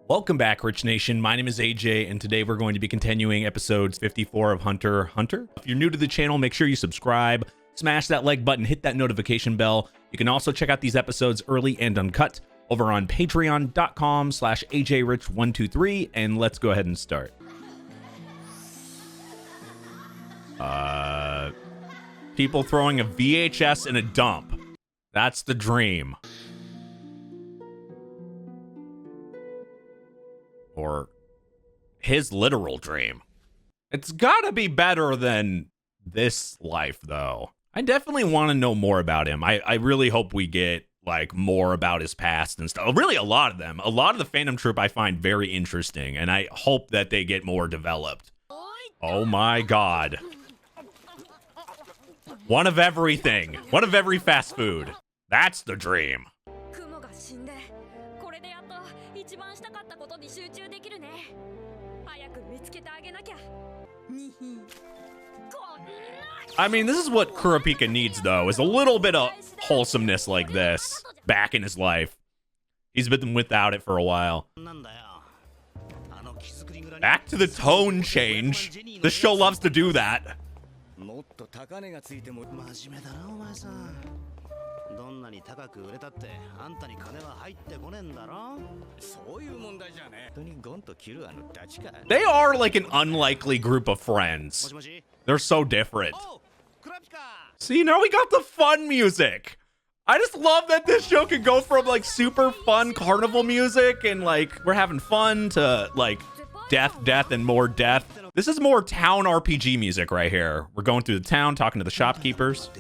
Welcome back, Rich Nation. My name is AJ, and today we're going to be continuing episodes 54 of Hunter x Hunter. If you're new to the channel, make sure you subscribe, smash that like button, hit that notification bell. You can also check out these episodes early and uncut over on patreon.com/ajrich123, and let's go ahead and start. People throwing a VHS in a dump. That's the dream. Or his literal dream. It's gotta be better than this life, though. I definitely want to know more about him. I really hope we get, like, more about his past and stuff. Really, a lot of them. A lot of the fandom troop I find very interesting, and I hope that they get more developed. Oh my god. One of everything. One of every fast food. That's the dream. I mean, this is what Kurapika needs, though, is a little bit of wholesomeness like this back in his life. He's been without it for a while. Back to the tone change. The show loves to do that. They are like an unlikely group of friends. They're so different. See, now we got the fun music. I just love that this show can go from like super fun carnival music and like we're having fun to like death, and more death. This is more town RPG music right here. We're going through the town, talking to the shopkeepers.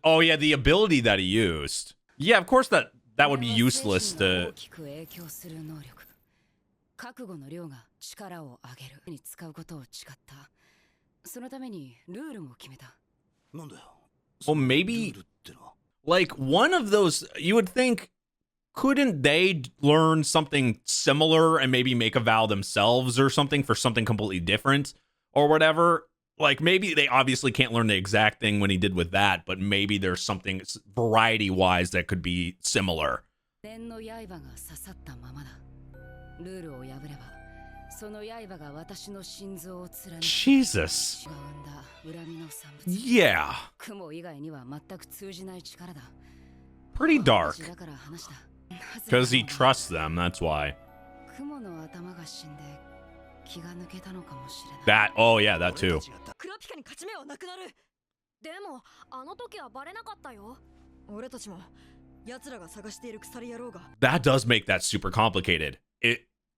Oh yeah, the ability that he used. Yeah, of course that would be useless to... Well, maybe... like, one of those... You would think... Couldn't they learn something similar and maybe make a vow themselves or something for something completely different or whatever? Like, maybe they obviously can't learn the exact thing when he did with that, but maybe there's something variety-wise that could be similar. Jesus. Yeah. Pretty dark. Because he trusts them, that's why. That, oh yeah, that too. That does make that super complicated.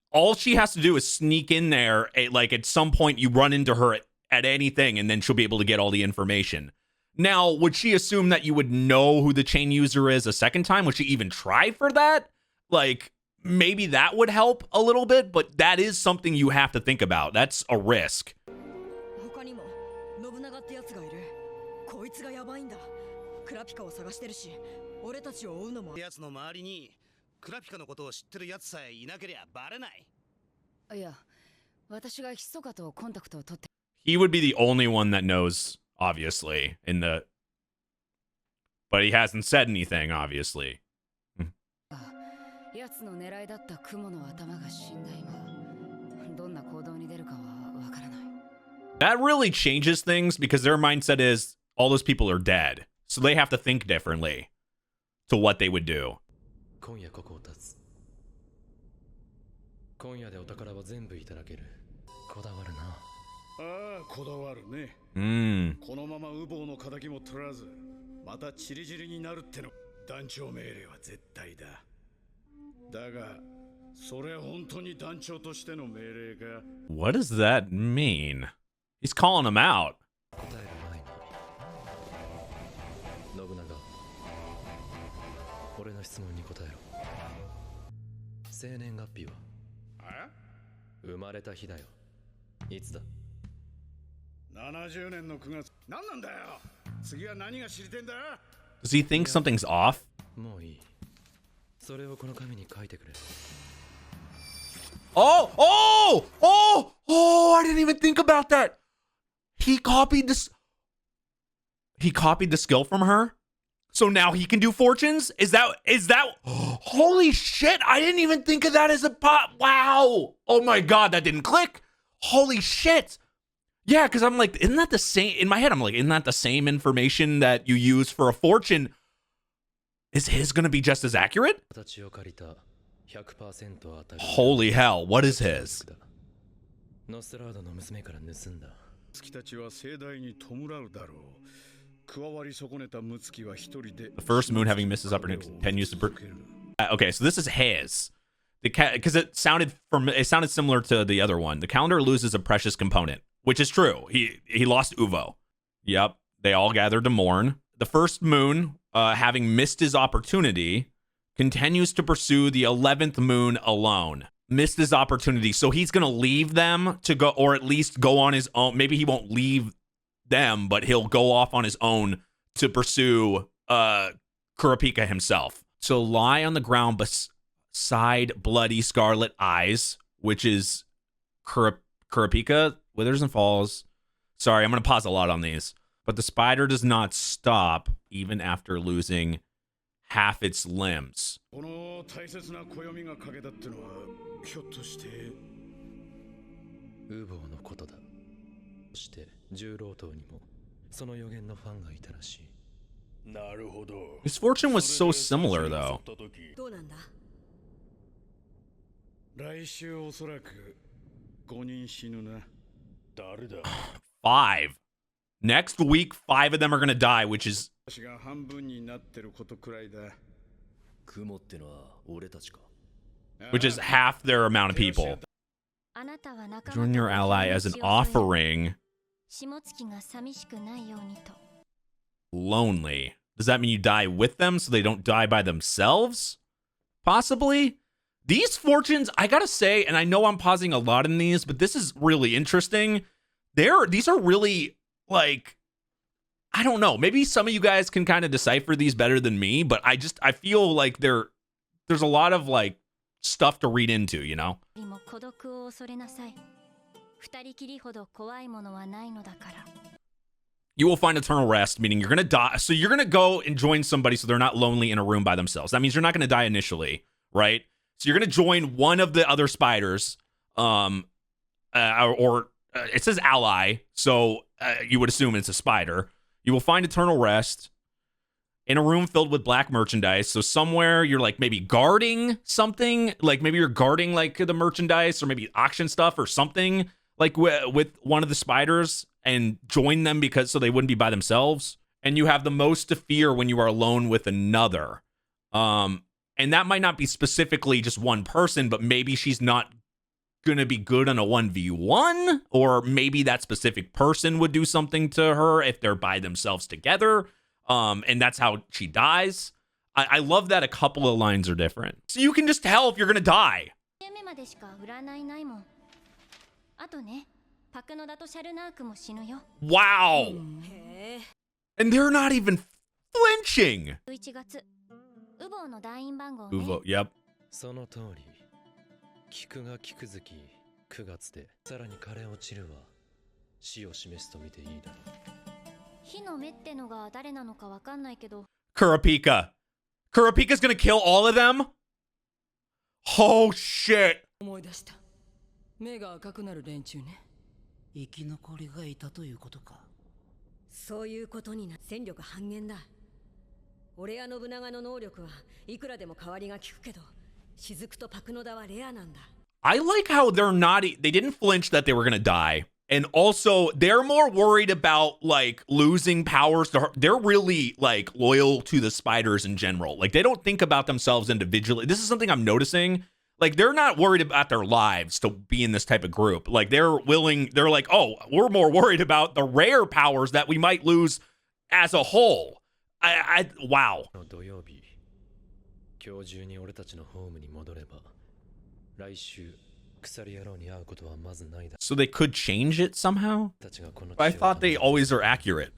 All she has to do is sneak in there, like at some point you run into her at anything, and then she'll be able to get all the information. Now, would she assume that you would know who the chain user is a second time? Would she even try for that? Like, maybe that would help a little bit, but that is something you have to think about. That's a risk. He would be the only one that knows, obviously, but he hasn't said anything, obviously. That really changes things because their mindset is all those people are dead, so they have to think differently to what they would do. What does that mean? He's calling him out. Does he think something's off? Oh, I didn't even think about that. He copied this. He copied the skill from her. So now he can do fortunes? Is that holy shit, I didn't even think of that as a pop. Wow. Oh my god, that didn't click. Holy shit. Yeah, because I'm like, isn't that the same? In my head, I'm like, isn't that the same information that you use for a fortune? Is his going to be just as accurate? Holy hell, what is his? The first moon having missed his opportunity continues to... Okay, so this is his. Because it sounded similar to the other one. The calendar loses a precious component, which is true. He lost Uvo. Yep, they all gathered to mourn. The first moon, having missed his opportunity, continues to pursue the 11th moon alone. Missed his opportunity, so he's gonna leave them to go, or at least go on his own. Maybe he won't leave them, but he'll go off on his own to pursue Kurapika himself. So lie on the ground beside bloody scarlet eyes, which is Kurapika, withers and falls. Sorry, I'm going to pause a lot on these. But the spider does not stop even after losing half its limbs. His fortune was so similar, though. 5. Next week, 5 of them are gonna die, which is... which is half their amount of people. Join your ally as an offering. Lonely. Does that mean you die with them so they don't die by themselves? Possibly? These fortunes, I gotta say, and I know I'm pausing a lot in these, but this is really interesting. These are really, like, I don't know. Maybe some of you guys can kind of decipher these better than me, but I feel like there's a lot of, like, stuff to read into, you know? You will find eternal rest, meaning you're going to die. So you're going to go and join somebody so they're not lonely in a room by themselves. That means you're not going to die initially, right? So you're going to join one of the other spiders, it says ally, so you would assume it's a spider. You will find eternal rest in a room filled with black merchandise. So somewhere you're like maybe guarding something, like maybe you're guarding like the merchandise or maybe auction stuff or something like with one of the spiders, and join them because so they wouldn't be by themselves. And you have the most to fear when you are alone with another. And that might not be specifically just one person, but maybe she's not going to be good on a 1v1, or maybe that specific person would do something to her if they're by themselves together. And that's how she dies. I love that a couple of lines are different. So you can just tell if you're going to die. Wow. And they're not even flinching. Uvo, yep. Kurapika. Kurapika's gonna kill all of them? Oh shit. 目が赤くなる連中ね。生き残りがいたということか。そういうことにな、戦力半減だ。俺や信長の能力はいくらでも代わりが効くけど、雫とパクノダはレアなんだ。I like how they didn't flinch that they were gonna die. And also, they're more worried about, like, losing powers to her. They're really, like, loyal to the spiders in general. Like, they don't think about themselves individually. This is something I'm noticing. Like, they're not worried about their lives to be in this type of group. Like, they're like, oh, we're more worried about the rare powers that we might lose as a whole. Wow. So they could change it somehow? I thought they always are accurate.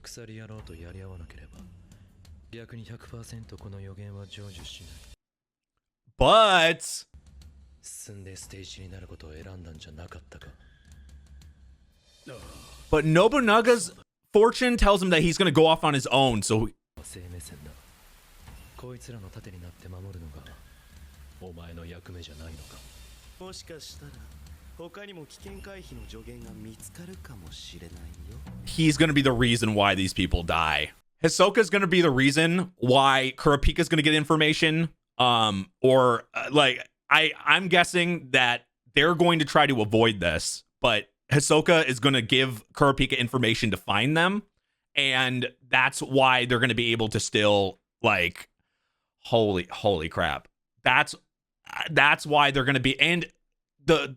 But Nobunaga's fortune tells him that he's going to go off on his own, so he's going to be the reason why these people die. Hisoka's going to be the reason why Kurapika's going to get information. I'm guessing that they're going to try to avoid this, but Hisoka is going to give Kurapika information to find them, and that's why they're going to be able to still, like, holy crap. That's why they're going to be, and the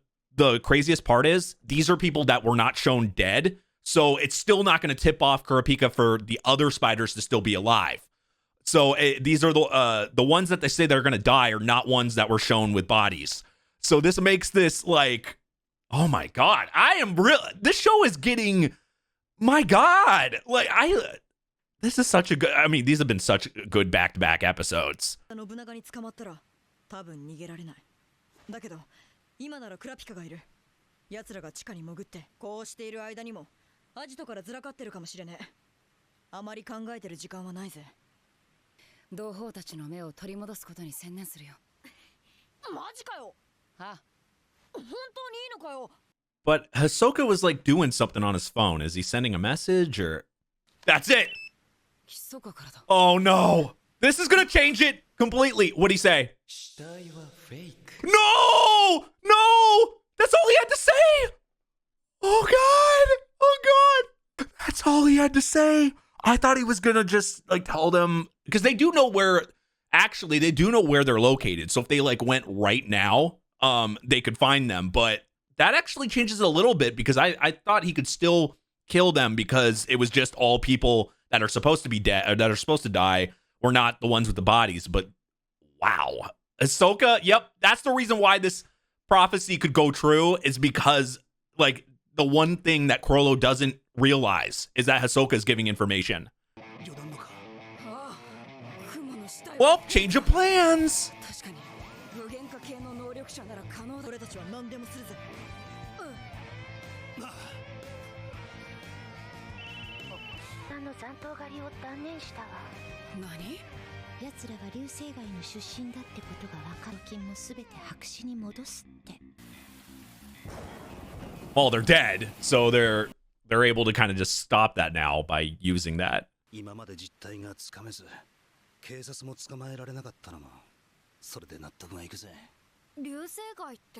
craziest part is these are people that were not shown dead, so it's still not going to tip off Kurapika for the other spiders to still be alive. So these are the ones that they say they're going to die are not ones that were shown with bodies. So this makes this like, oh my god, this show is getting, my god, like this is such a good, I mean, these have been such good back-to-back episodes. But Hisoka was like doing something on his phone. Is he sending a message or? That's it. Oh no. This is going to change it completely. What'd he say? No! No! That's all he had to say. Oh god. Oh god. That's all he had to say. I thought he was going to just like tell them, because they do know where, actually they do know where they're located. So if they like went right now, they could find them. But that actually changes it a little bit, because I thought he could still kill them because it was just all people that are supposed to be dead, or that are supposed to die, were not the ones with the bodies. But wow. Hisoka, yep, that's the reason why this prophecy could go true, is because like the one thing that Chrollo doesn't realize is that Hisoka is giving information. Well, change of plans. Well, they're dead, so they're able to kind of just stop that now by using that.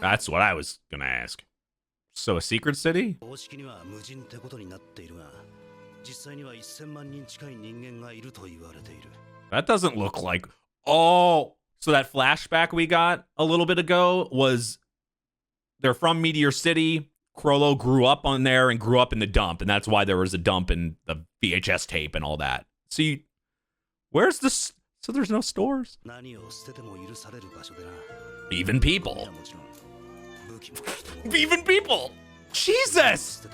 That's what I was gonna ask. So a secret city? That doesn't look like... Oh, so that flashback we got a little bit ago was they're from Meteor City. Chrollo grew up on there and grew up in the dump, and that's why there was a dump in the VHS tape and all that. See, where's this? So there's no stores? Even people. Even people! Jesus!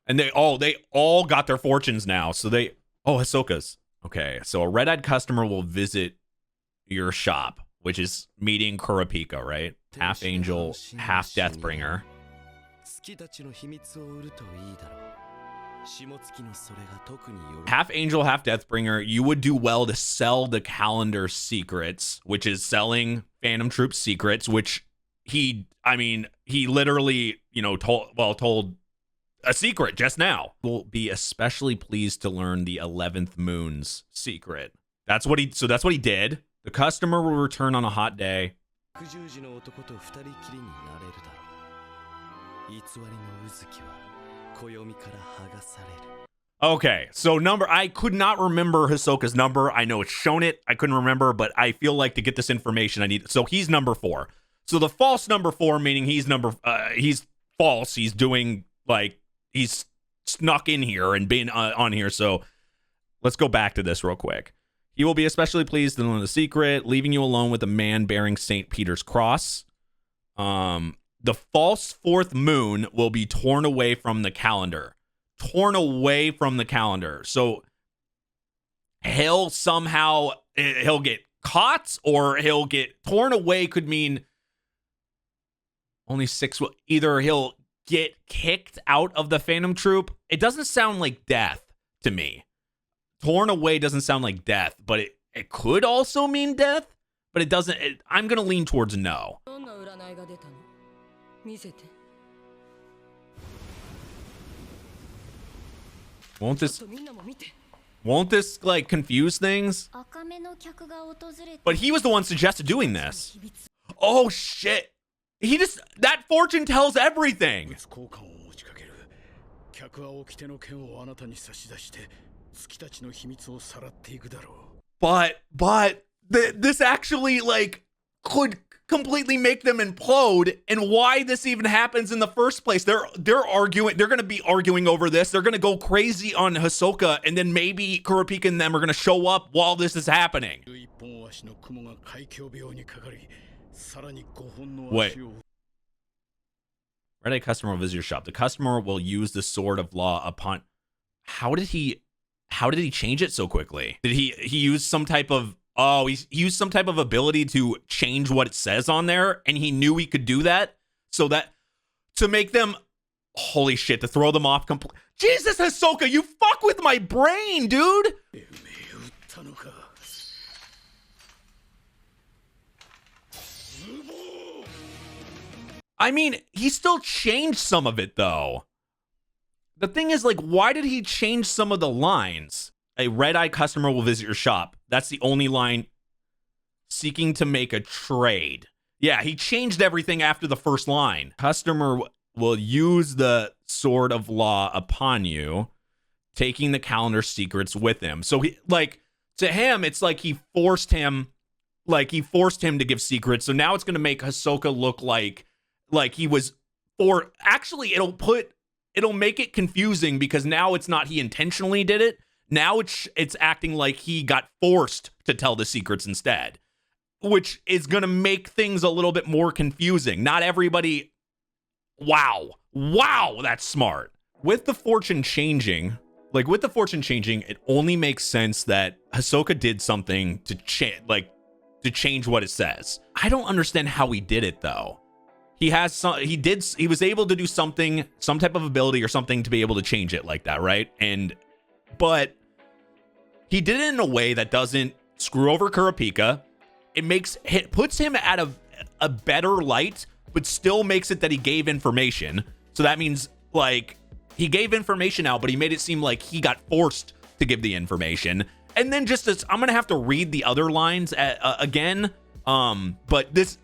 And they all got their fortunes now. So Hisoka's. Okay, so a red-eyed customer will visit your shop, which is meeting Kurapika, right? Half angel, half deathbringer. Half angel, half deathbringer. You would do well to sell the calendar secrets, which is selling Phantom Troop secrets, which he literally, told a secret just now. Will be especially pleased to learn the 11th moon's secret. That's what he did. The customer will return on a hot day. Okay, so I could not remember Hisoka's number. I know it's shown it. I couldn't remember, but I feel like to get this information, I need. So he's number 4. So the false number 4, meaning he's false. He's doing like he's snuck in here and been on here. So let's go back to this real quick. He will be especially pleased to learn the secret, leaving you alone with a man bearing St. Peter's cross. The false 4th moon will be torn away from the calendar. Torn away from the calendar. So he'll get caught or he'll get torn away could mean only 6 will either he'll get kicked out of the Phantom Troop. It doesn't sound like death to me. Torn away doesn't sound like death, but it could also mean death, but it doesn't. I'm going to lean towards no. Won't this like confuse things? But he was the one suggested doing this. Oh shit. That fortune tells everything. But this actually like could completely make them implode, and why this even happens in the first place. They're arguing. They're going to be arguing over this. They're going to go crazy on Hisoka, and then maybe Kurapika and them are going to show up while this is happening. Wait. Red-Eye customer will visit your shop. The customer will use the sword of law upon. How did he change it so quickly? Did he use some type of he used some type of ability to change what it says on there, and he knew he could do that, so that to make them holy shit, to throw them off completely. Jesus, Hisoka, you fuck with my brain, dude. I mean, he still changed some of it though. The thing is, like, why did he change some of the lines? A red-eye customer will visit your shop. That's the only line. Seeking to make a trade. Yeah, he changed everything after the first line. Customer will use the sword of law upon you, taking the calendar secrets with him. So he, like, to him, it's like he forced him to give secrets. So now it's going to make Hisoka look like he was, or actually it'll make it confusing because now it's not he intentionally did it. Now it's acting like he got forced to tell the secrets instead, which is going to make things a little bit more confusing. Not everybody. Wow, that's smart. With the fortune changing, it only makes sense that Hisoka did something to change what it says. I don't understand how he did it though. He was able to do something, some type of ability or something to be able to change it like that, right? But he did it in a way that doesn't screw over Kurapika. It puts him at a better light, but still makes it that he gave information. So that means like he gave information out, but he made it seem like he got forced to give the information. And then just as I'm gonna have to read the other lines again. But this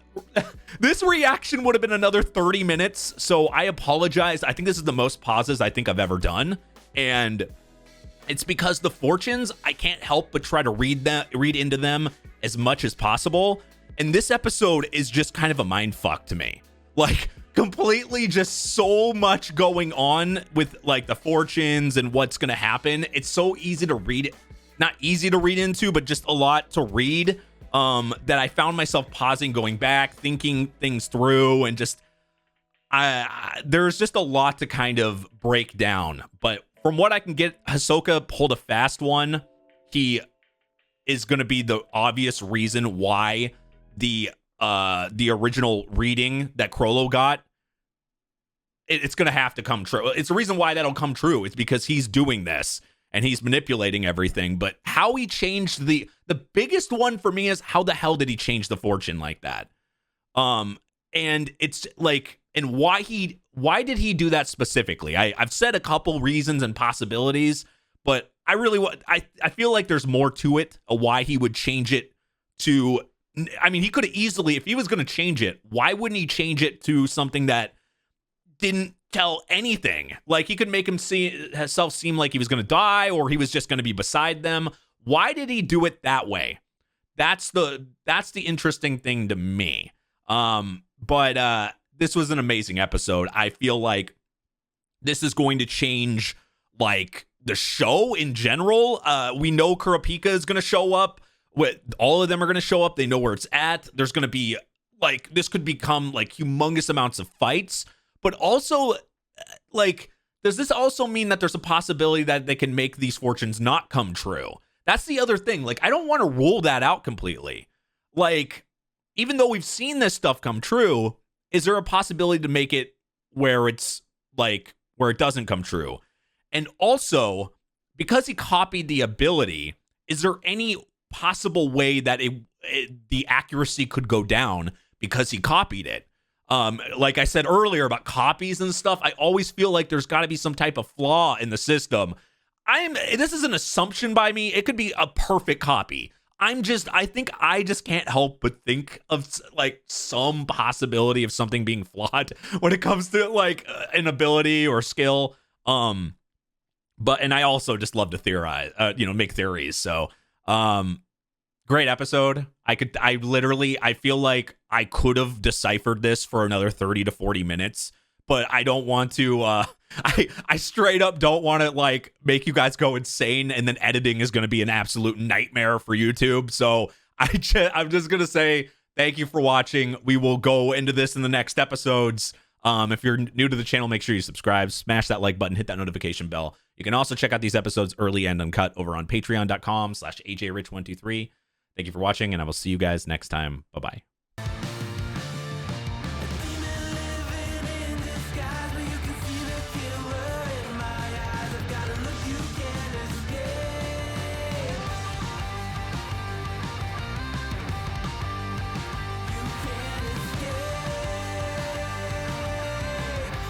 reaction would have been another 30 minutes. So I apologize. I think this is the most pauses I think I've ever done, and it's because the fortunes, I can't help but try to read into them as much as possible. And this episode is just kind of a mind fuck to me. Like completely just so much going on with like the fortunes and what's going to happen. It's so easy to read. Not easy to read into, but just a lot to read that I found myself pausing, going back, thinking things through, and just there's just a lot to kind of break down. But from what I can get, Hisoka pulled a fast one. He is going to be the obvious reason why the original reading that Chrollo got, it's going to have to come true. It's the reason why that'll come true. It's because he's doing this and he's manipulating everything. But how he changed the biggest one for me is how the hell did he change the fortune like that? And it's like, and why did he do that specifically? I've said a couple reasons and possibilities, but I feel like there's more to it, why he would change it to, I mean, he could have easily, if he was going to change it, why wouldn't he change it to something that didn't tell anything. Like, he could make himself seem like he was going to die, or he was just going to be beside them. Why did he do it that way? That's the interesting thing to me. But this was an amazing episode. I feel like this is going to change, like, the show in general. We know Kurapika is going to show up. All of them are going to show up. They know where it's at. There's going to be, like, this could become, like, humongous amounts of fights. But also, like, does this also mean that there's a possibility that they can make these fortunes not come true? That's the other thing. Like, I don't want to rule that out completely. Like, even though we've seen this stuff come true, is there a possibility to make it where it's, like, where it doesn't come true? And also, because he copied the ability, is there any possible way that the accuracy could go down because he copied it? Like I said earlier about copies and stuff, I always feel like there's got to be some type of flaw in the system. This is an assumption by me. It could be a perfect copy. I think I just can't help but think of, like, some possibility of something being flawed when it comes to, like, an ability or skill. And I also just love to theorize, make theories. So, great episode. I feel like I could have deciphered this for another 30 to 40 minutes, but I don't want to, I straight up don't want to, like, make you guys go insane, and then editing is going to be an absolute nightmare for YouTube. So I'm just going to say thank you for watching. We will go into this in the next episodes. If you're new to the channel, make sure you subscribe, smash that like button, hit that notification bell. You can also check out these episodes early and uncut over on patreon.com/ajrich123. Thank you for watching, and I will see you guys next time. Bye-bye.